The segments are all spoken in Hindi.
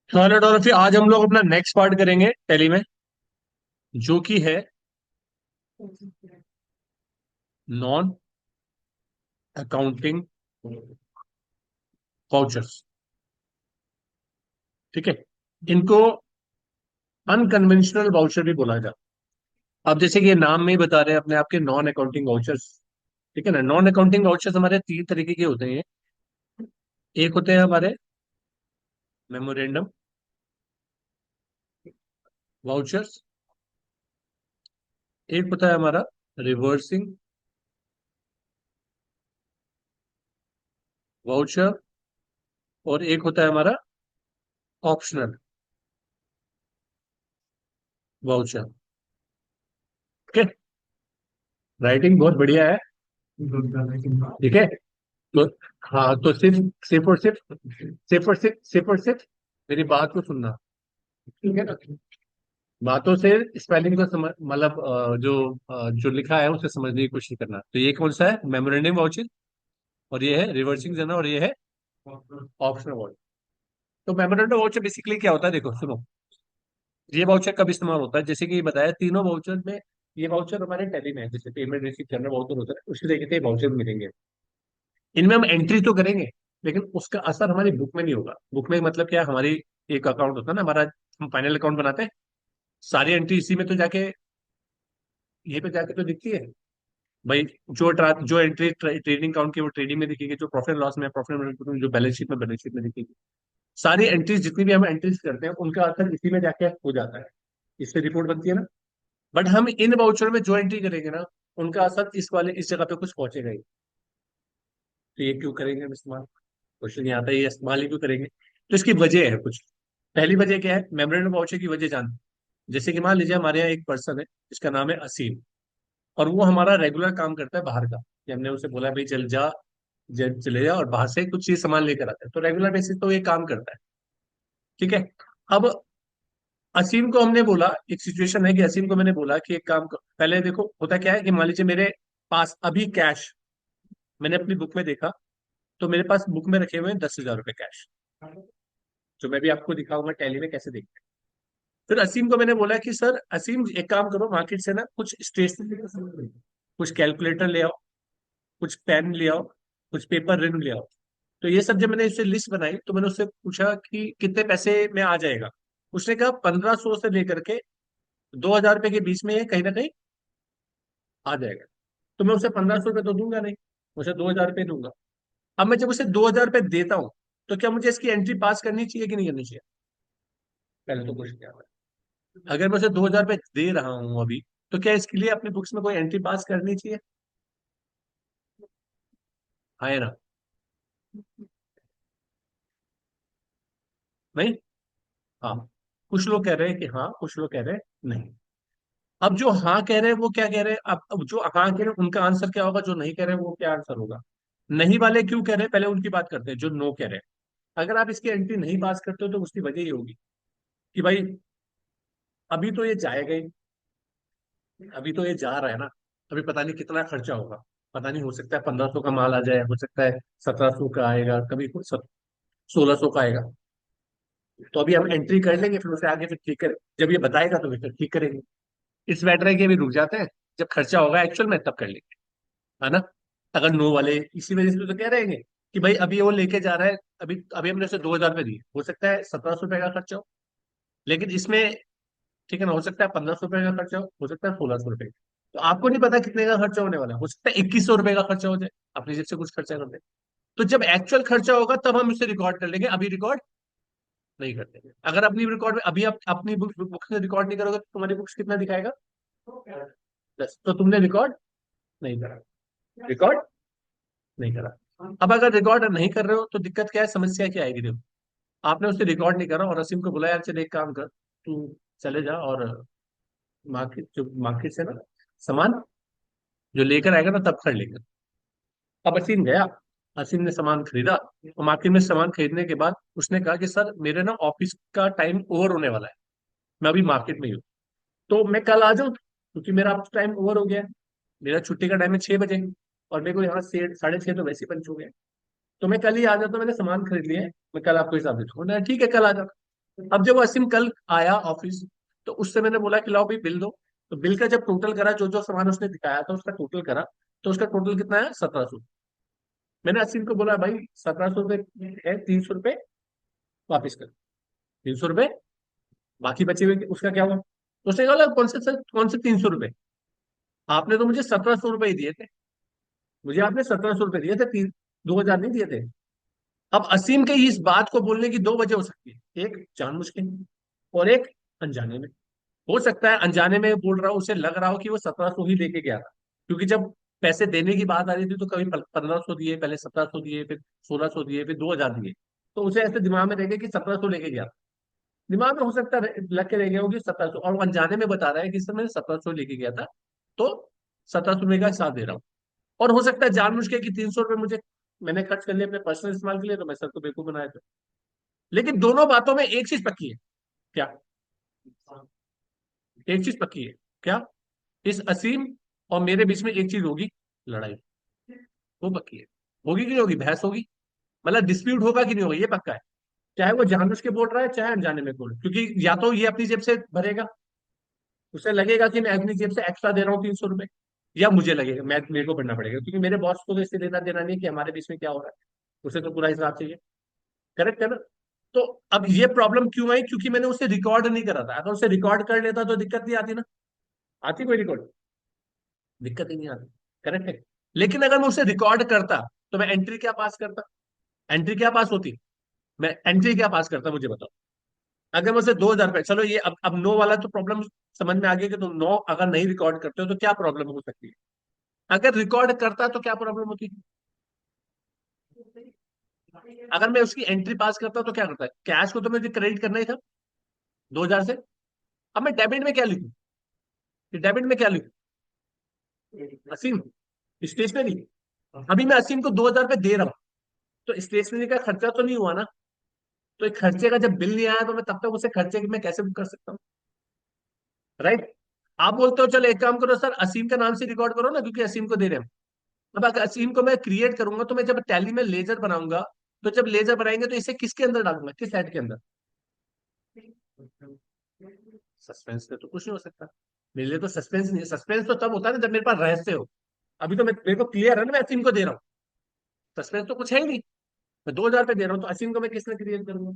हेलो डॉल्फी, फिर आज हम लोग अपना नेक्स्ट पार्ट करेंगे टैली में, जो कि है नॉन अकाउंटिंग वाउचर्स। ठीक है। इनको अनकन्वेंशनल वाउचर भी बोला जाता है। अब जैसे कि ये नाम में ही बता रहे हैं अपने आप के नॉन अकाउंटिंग वाउचर्स। ठीक है ना। नॉन अकाउंटिंग वाउचर्स हमारे तीन तरीके के होते हैं। एक होते हैं हमारे मेमोरेंडम वाउचर्स। एक होता है हमारा रिवर्सिंग वाउचर। और एक होता है हमारा ऑप्शनल वाउचर। ओके। राइटिंग बहुत बढ़िया है। ठीक है। तो हाँ, तो सिर्फ मेरी बात को सुनना। ठीक है ना। बातों से स्पेलिंग को समझ मतलब जो लिखा है उसे समझने की कोशिश करना। तो ये कौन सा है? Memorandum voucher. और ये है रिवर्सिंग जनरल। और ये है ऑप्शनल वाउचर। तो मेमोरेंडम वाउचर बेसिकली क्या होता है, देखो सुनो। ये वाउचर कब इस्तेमाल होता है? जैसे कि बताया, तीनों वाउचर में ये वाउचर हमारे टैली में है। जैसे पेमेंट रिसीव करना वाउचर होता है, उसी तरीके से वाउचर मिलेंगे। इनमें हम एंट्री तो करेंगे, लेकिन उसका असर हमारी बुक में नहीं होगा। बुक में मतलब क्या, हमारी एक अकाउंट होता है ना हमारा, हम फाइनल अकाउंट बनाते हैं। सारी एंट्री इसी में तो जाके, यहीं पे जाके तो दिखती है भाई। जो एंट्री ट्रेडिंग अकाउंट की वो ट्रेडिंग में दिखेगी, जो प्रॉफिट लॉस में प्रॉफिट में, जो बैलेंस शीट में दिखेगी। सारी एंट्रीज जितनी भी हम एंट्रीज करते हैं उनका असर इसी में जाके हो जाता है। इससे रिपोर्ट बनती है ना। बट हम इन वाउचर में जो एंट्री करेंगे ना, उनका असर इस जगह पे कुछ पहुंचेगा ही। तो ये क्यों करेंगे हम इस्तेमाल? क्वेश्चन ये आता है, ये इस्तेमाल ही क्यों करेंगे? तो इसकी वजह है कुछ। पहली वजह क्या है? मेमोरेंडम वाउचर की वजह जान। जैसे कि मान लीजिए हमारे यहाँ एक पर्सन है जिसका नाम है असीम। और वो हमारा रेगुलर काम करता है बाहर का, कि हमने उसे बोला भाई चल जा, चले जा और बाहर से कुछ चीज सामान लेकर आता है। तो रेगुलर बेसिस पे वो ये काम करता है। ठीक है। अब असीम को हमने बोला, एक सिचुएशन है कि असीम को मैंने बोला कि एक काम कर, पहले देखो होता क्या है कि मान लीजिए मेरे पास अभी कैश, मैंने अपनी बुक में देखा, तो मेरे पास बुक में रखे हुए हैं 10,000 रुपए कैश, जो मैं भी आपको दिखाऊंगा टैली में कैसे देखते हैं। फिर असीम को मैंने बोला कि सर असीम एक काम करो, मार्केट से ना कुछ स्टेशनरी, कुछ कैलकुलेटर ले आओ, कुछ पेन ले आओ, कुछ पेपर रिन ले आओ। तो ये सब जब मैंने इससे लिस्ट बनाई, तो मैंने उससे पूछा कि कितने पैसे में आ जाएगा। उसने कहा 1,500 से लेकर के 2,000 रुपए के बीच में ये कहीं ना कहीं आ जाएगा। तो मैं उसे 1,500 रुपये तो दूंगा नहीं, उसे 2,000 रुपये दूंगा। अब मैं जब उसे 2,000 रुपये देता हूँ, तो क्या मुझे इसकी एंट्री पास करनी चाहिए कि नहीं करनी चाहिए? पहले तो क्वेश्चन क्या है। अगर मैं उसे 2,000 रुपये दे रहा हूँ अभी, तो क्या इसके लिए अपनी बुक्स में कोई एंट्री पास करनी चाहिए? हाँ या ना? नहीं। हाँ। कुछ लोग कह रहे हैं कि हाँ, कुछ लोग कह रहे हैं नहीं। अब जो हाँ कह रहे हैं वो क्या कह रहे हैं? अब जो हाँ कह रहे हैं उनका आंसर क्या होगा? जो नहीं कह रहे हैं वो क्या आंसर होगा? नहीं वाले क्यों कह रहे हैं, पहले उनकी बात करते हैं। जो नो कह रहे हैं, अगर आप इसकी एंट्री नहीं पास करते हो तो उसकी वजह ये होगी कि भाई अभी तो ये जाएगा ही, अभी तो ये जा रहा है ना। अभी पता नहीं कितना खर्चा होगा। पता नहीं, हो सकता है 1,500 का माल आ जाए, हो सकता है 1,700 का आएगा, कभी 1,600 का आएगा। तो अभी हम एंट्री कर लेंगे, फिर उसे आगे फिर ठीक करें। जब ये बताएगा तो फिर ठीक करेंगे। इस मैटर है कि अभी रुक जाते हैं, जब खर्चा होगा एक्चुअल में तब कर लेंगे। है ना। अगर नो वाले इसी वजह से तो कह रहे हैं कि भाई अभी वो लेके जा रहा है, अभी अभी हमने उसे 2,000 रुपये दिए, हो सकता है 1,700 रुपये का खर्चा हो। लेकिन इसमें, ठीक है ना, हो सकता है 1,500 रुपये का खर्चा हो सकता है 1,600 रुपये। तो आपको नहीं पता कितने का खर्चा होने वाला है, हो सकता है 2,100 रुपये का खर्चा हो जाए, अपनी जेब से कुछ खर्चा कर दे। तो जब एक्चुअल खर्चा होगा तब हम इसे रिकॉर्ड कर लेंगे, अभी रिकॉर्ड नहीं करते। अगर अपनी रिकॉर्ड में अभी आप अपनी बुक से रिकॉर्ड नहीं करोगे तो तुम्हारी बुक्स कितना दिखाएगा? 10। तो तुमने रिकॉर्ड नहीं करा, रिकॉर्ड नहीं करा। अब अगर रिकॉर्ड नहीं कर रहे हो तो दिक्कत क्या है, समस्या क्या आएगी? देखो, आपने उससे रिकॉर्ड नहीं करा और असीम को बोला यार चल एक काम कर, तू चले जा और मार्केट से ना सामान जो लेकर आएगा ना तब खरीद लेगा। अब असीम गया, असीम ने सामान खरीदा, और मार्केट में सामान खरीदने के बाद उसने कहा कि सर मेरे ना ऑफिस का टाइम ओवर होने वाला है, मैं अभी मार्केट में ही हूँ, तो मैं कल आ जाऊँ, क्योंकि मेरा अब टाइम ओवर हो गया है। मेरा छुट्टी का टाइम है 6 बजे, और मेरे को यहाँ से 6:30 तो वैसे ही पंच हो गया। तो मैं कल ही आ जाता हूँ, मैंने सामान खरीद लिया है, मैं कल आपको हिसाब दे दूंगा। ठीक है, कल आ जाओ। अब जब असीम कल आया ऑफिस, तो उससे मैंने बोला कि लाओ भाई बिल दो। तो बिल का जब टोटल करा, जो जो सामान उसने दिखाया था उसका टोटल करा, तो उसका टोटल कितना है? 1700। मैंने असीम को बोला भाई 1700 रुपये है, 300 रुपये वापिस कर। 300 रुपये बाकी बचे हुए उसका क्या हुआ? तो उसने कहा कौन से सर, कौन से 300 रुपये? आपने तो मुझे 1700 रुपये ही दिए थे। मुझे आपने 1700 रुपये दिए थे, 2000 नहीं दिए थे। अब असीम के इस बात को बोलने की दो वजह हो सकती है, एक जानबूझ के और एक अनजाने में। हो सकता है अनजाने में बोल रहा हो, उसे लग रहा हो कि वो 1700 ही लेके गया था, क्योंकि जब पैसे देने की बात आ रही थी तो कभी 1500 दिए, पहले 1700 दिए, फिर 1600 दिए, फिर 2000 दिए। तो उसे ऐसे दिमाग में रहेगा कि 1700 लेके गया। दिमाग में हो सकता है लग के रह गया होगी 1700, और वो अनजाने में बता रहा है कि सर मैंने 1700 लेके गया था, तो 1700 का हिसाब दे रहा हूँ। और हो सकता है जानबूझ के कि 300 रुपये मुझे मैंने खर्च कर लिए अपने पर्सनल इस्तेमाल के लिए, तो मैं सर को बेवकूफ बनाया था। लेकिन दोनों बातों में एक चीज पक्की है। क्या? एक चीज पक्की है। क्या? इस असीम और मेरे बीच में एक चीज होगी, लड़ाई। वो पक्की है। होगी कि नहीं होगी? बहस होगी, मतलब डिस्प्यूट होगा कि नहीं होगा, ये पक्का है। चाहे वो जानबूझ के बोल रहा है, चाहे अनजाने में बोल, क्योंकि या तो ये अपनी जेब से भरेगा, उसे लगेगा कि मैं अपनी जेब से एक्स्ट्रा दे रहा हूँ 300 रुपये, या मुझे लगेगा मैं मेरे को भरना पड़ेगा, क्योंकि मेरे बॉस को तो इससे लेना देना नहीं कि हमारे बीच में क्या हो रहा है। उसे तो पूरा हिसाब चाहिए। करेक्ट है ना? तो अब ये प्रॉब्लम क्यों आई? क्योंकि मैंने उसे रिकॉर्ड नहीं करा था। अगर उसे रिकॉर्ड कर लेता तो दिक्कत नहीं आती ना। आती कोई रिकॉर्ड? दिक्कत ही नहीं आती। करेक्ट है। लेकिन अगर मैं उसे रिकॉर्ड करता, तो मैं एंट्री क्या पास करता? एंट्री क्या पास होती? मैं एंट्री क्या पास करता, मुझे बताओ। अगर मैं उसे 2000 रुपये, चलो ये अब नो वाला तो प्रॉब्लम समझ में आ गया कि तुम नो अगर नहीं रिकॉर्ड करते हो तो क्या प्रॉब्लम हो सकती है। अगर रिकॉर्ड करता तो क्या प्रॉब्लम होती? अगर मैं उसकी एंट्री पास करता तो क्या करता है? कैश को तो मुझे क्रेडिट करना ही था 2000 से। अब मैं डेबिट में क्या लिखूं? डेबिट में क्या लिखूं? असीम स्टेशनरी। अभी मैं असीम को 2000 रुपये दे रहा हूँ, तो स्टेशनरी का खर्चा तो नहीं हुआ ना। तो एक खर्चे का जब बिल नहीं आया, तो मैं तब तक उसे खर्चे में कैसे बुक कर सकता हूँ? राइट। आप बोलते हो चलो एक काम करो सर, असीम का नाम से रिकॉर्ड करो ना, क्योंकि असीम को दे रहे हैं। अब अगर असीम को मैं क्रिएट करूंगा, तो मैं जब टैली में लेजर बनाऊंगा, तो जब लेजर बनाएंगे तो इसे किसके अंदर डालूंगा, किस हेड के अंदर? सस्पेंस में तो कुछ नहीं हो सकता। मेरे लिए तो सस्पेंस नहीं है। सस्पेंस तो तब होता है ना जब मेरे पास रहस्य हो। अभी तो मेरे को क्लियर है ना, मैं असीम को दे रहा हूँ। सस्पेंस तो कुछ है ही नहीं। मैं 2000 रुपये दे रहा हूँ, तो असीम को मैं किस में क्रिएट करूंगा?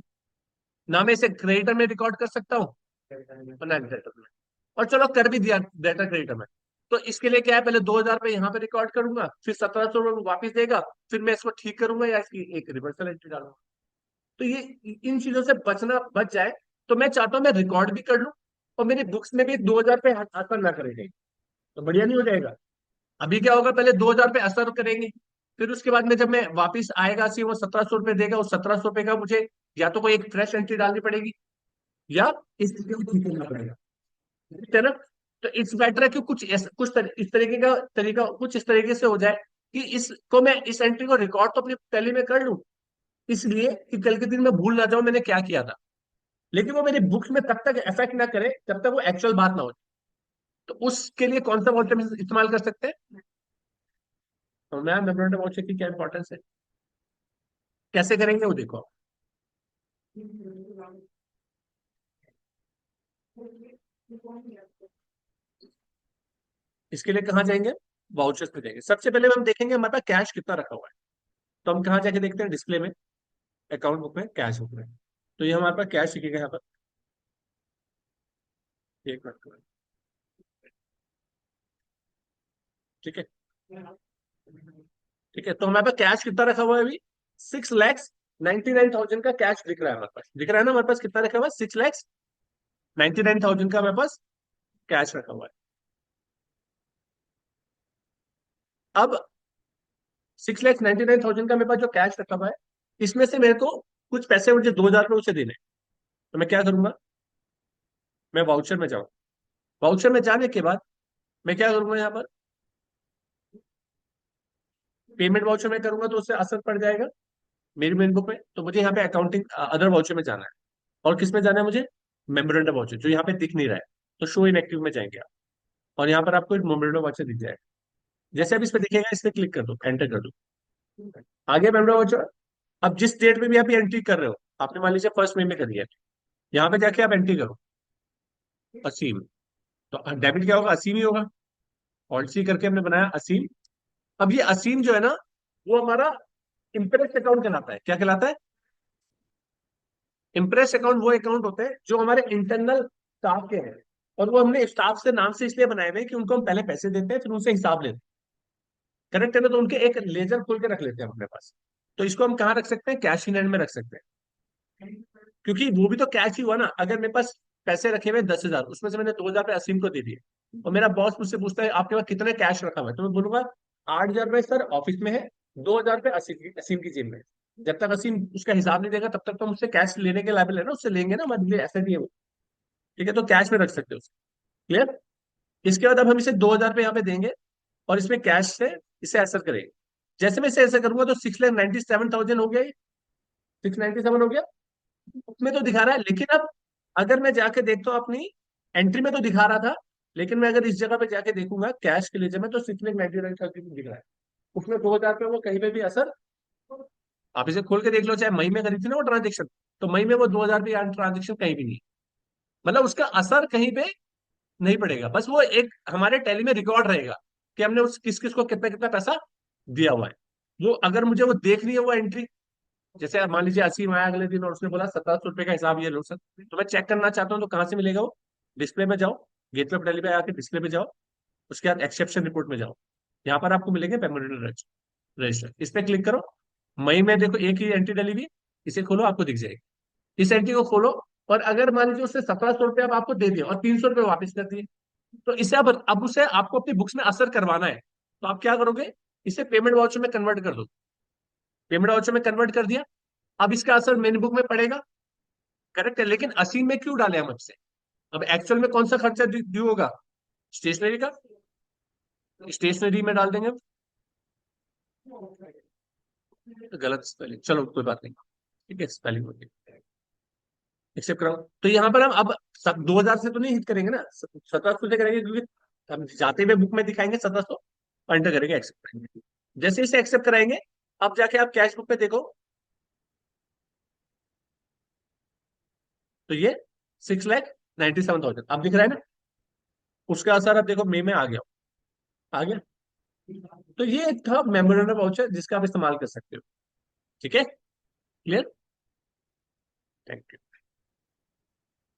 ना मैं इसे क्रेडिटर में रिकॉर्ड कर सकता हूँ, और ना क्रेडिटर में। और चलो कर भी दिया डेटा क्रेडिटर में, तो इसके लिए क्या है, पहले 2000 रुपये यहाँ पे रिकॉर्ड करूंगा, फिर 1700 वापिस देगा, फिर मैं इसको ठीक करूंगा या इसकी एक रिवर्सल एंट्री डालूंगा। तो ये इन चीजों से बचना बच जाए, तो मैं चाहता हूँ मैं रिकॉर्ड भी कर लूँ, और मेरी बुक्स में भी 2000 रुपये असर ना करेंगे। तो बढ़िया नहीं हो जाएगा? अभी क्या होगा, पहले 2000 रुपये असर करेंगे, फिर उसके बाद में जब मैं वापिस आएगा सी, वो 1700 रुपये देगा, उस 1700 रुपये का मुझे या तो कोई एक फ्रेश एंट्री डालनी पड़ेगी, या इस चीज को ठीक करना पड़ेगा। ठीक है ना? तो इट्स बेटर है कि इस तरीके का तरीका कुछ इस तरीके से हो जाए कि इसको मैं इस एंट्री को रिकॉर्ड तो अपनी पहले में कर लूं, इसलिए कि कल के दिन मैं भूल ना जाऊं मैंने क्या किया था। लेकिन वो मेरी बुक्स में तब तक इफेक्ट ना करे जब तक वो एक्चुअल बात ना हो। तो उसके लिए कौन सा वॉटर इस्तेमाल कर सकते हैं? तो मैम मेमोरेंडम वाउचर की क्या इंपॉर्टेंस है? कैसे करेंगे वो देखो। इसके लिए कहाँ जाएंगे? वाउचर्स पे जाएंगे। सबसे पहले हम देखेंगे हमारे पास कैश कितना रखा हुआ है। तो हम कहाँ जाके देखते हैं? डिस्प्ले में, अकाउंट बुक में, कैश बुक में। तो ये हमारे पास कैश लिखेगा यहाँ पर। एक मिनट। ठीक है। ठीक है, तो हमारे पास कैश कितना रखा हुआ है अभी? 6,99,000 का कैश दिख रहा है हमारे पास। दिख रहा है ना हमारे पास कितना रखा हुआ है? 6,99,000 का हमारे पास कैश रखा हुआ है। अब 6,99,000 का मेरे पास जो कैश रखा हुआ है, इसमें से मेरे को कुछ पैसे, मुझे 2000 रुपये उसे देने हैं। तो मैं क्या करूंगा? मैं वाउचर में जाऊँ। वाउचर में जाने के बाद मैं क्या करूंगा? यहाँ पर पेमेंट वाउचर में करूंगा, तो उससे असर पड़ जाएगा मेरी मेन बुक में। तो मुझे यहाँ पे अकाउंटिंग अदर वाउचर में जाना है। और किस में जाना है मुझे? मेमोरेंडम वाउचर, जो यहाँ पे दिख नहीं रहा है। तो शो इन एक्टिव में जाएंगे आप, और यहाँ पर आपको एक मेमोरेंडम वाउचर दिख जाएगा। जैसे आप इस पे दिखेगा, इस पे क्लिक कर दो, एंटर कर दो। आगे मेमोरेंडम वाउचर। अब जिस डेट में भी आप एंट्री कर रहे हो, आपने मान लीजिए 1 मई में करी है, यहाँ पे जाके आप एंट्री करो, असीम। तो डेबिट क्या होगा, असीम ही होगा। ऑल्ट सी करके हमने बनाया असीम। अब ये असीम जो है ना, वो हमारा इंप्रेस अकाउंट कहलाता है। क्या कहलाता है? इंप्रेस अकाउंट वो अकाउंट होते हैं जो हमारे इंटरनल स्टाफ के हैं, और वो हमने स्टाफ से नाम से इसलिए बनाए हुए हैं कि उनको हम पहले पैसे देते हैं, फिर उनसे हिसाब लेते हैं। करेक्ट है ना? तो उनके एक लेजर खोल के रख लेते हैं हम अपने पास। तो इसको हम कहाँ रख सकते हैं? कैश इन हैंड में रख सकते हैं, क्योंकि वो भी तो कैश ही हुआ ना। अगर मेरे पास पैसे रखे हुए 10,000, उसमें से मैंने 2,000 रुपये असीम को दे दिए, और मेरा बॉस मुझसे पूछता है आपके पास कितने कैश रखा हुआ है, तो मैं बोलूंगा 8,000 रुपये सर ऑफिस में है, 2,000 रुपये असीम की जेब में है। जब तक असीम उसका हिसाब नहीं देगा तब तक तो मुझसे कैश लेने के लायबिल है ना, उससे लेंगे ना, हमारे लिए ऐसा नहीं है वो। ठीक है, तो कैश में रख सकते हो उसे। क्लियर? इसके बाद अब हम इसे 2,000 रुपये यहाँ पे देंगे, और इसमें कैश से इसे असर करेंगे। जैसे मैं इसे ऐसा करूंगा तो 6,97,000 हो गया, 697 हो गया। उसमें तो दिखा रहा है, लेकिन अब अगर मैं जाके देखता हूँ अपनी एंट्री में तो दिखा रहा था, लेकिन मैं अगर इस जगह पे जाके देखूंगा कैश के लिए में, तो 6,99,000 दिख रहा है। उसमें 2,000 रुपये वो कहीं पे भी असर, आप इसे खोल के देख लो, चाहे मई में करी थी ना वो ट्रांजेक्शन, तो मई में वो 2,000 रुपये ट्रांजेक्शन कहीं भी नहीं। मतलब उसका असर कहीं पे नहीं पड़ेगा, बस वो एक हमारे टैली में रिकॉर्ड रहेगा कि हमने उस किस किस को कितना कितना पैसा दिया हुआ है। वो अगर मुझे वो देखनी है वो एंट्री, जैसे मान लीजिए असीम आया अगले दिन और उसने बोला 1,700 रुपये का हिसाब ये लो सर, तो मैं चेक करना चाहता हूँ, तो कहाँ से मिलेगा वो? डिस्प्ले में जाओ, गेटवे ऑफ दिल्ली पे आके डिस्प्ले पे जाओ, उसके बाद एक्सेप्शन रिपोर्ट में जाओ, यहाँ पर आपको मिलेंगे पेमेंट रजिस्टर, इस पे क्लिक करो। मई में देखो एक ही एंट्री डली हुई, इसे खोलो, आपको दिख जाएगी। इस एंट्री को खोलो, और अगर मान लीजिए उसने 1,700 रुपये अब आपको दे दिया और 300 रुपये वापस कर दिए, तो इसे अब उसे आपको अपनी बुक्स में असर करवाना है, तो आप क्या करोगे? इसे पेमेंट वाउचर में कन्वर्ट कर दो। पेमेंट वाउचर में कन्वर्ट कर दिया, अब इसका असर मेन बुक में पड़ेगा। करेक्ट है, लेकिन असीम में क्यों डाले हम आपसे? अब एक्चुअल में कौन सा खर्चा ड्यू होगा? स्टेशनरी का, स्टेशनरी में डाल देंगे हम। गलत स्पेलिंग, चलो कोई बात नहीं, ठीक है, स्पेलिंग होती है, एक्सेप्ट कराओ। तो यहाँ पर हम अब 2,000 से तो नहीं हिट करेंगे ना, 1,700 से करेंगे, क्योंकि हम जाते हुए बुक में दिखाएंगे 1,700, एंटर करेंगे, एक्सेप्ट करेंगे। जैसे इसे एक्सेप्ट कराएंगे, अब जाके आप कैश बुक पे देखो, तो ये 6,97,000 अब दिख रहा है ना। उसका असर अब देखो मई में आ गया, आ गया। तो ये एक था मेमोरेंडम वाउचर जिसका आप इस्तेमाल कर सकते हो। ठीक है, क्लियर? Thank you.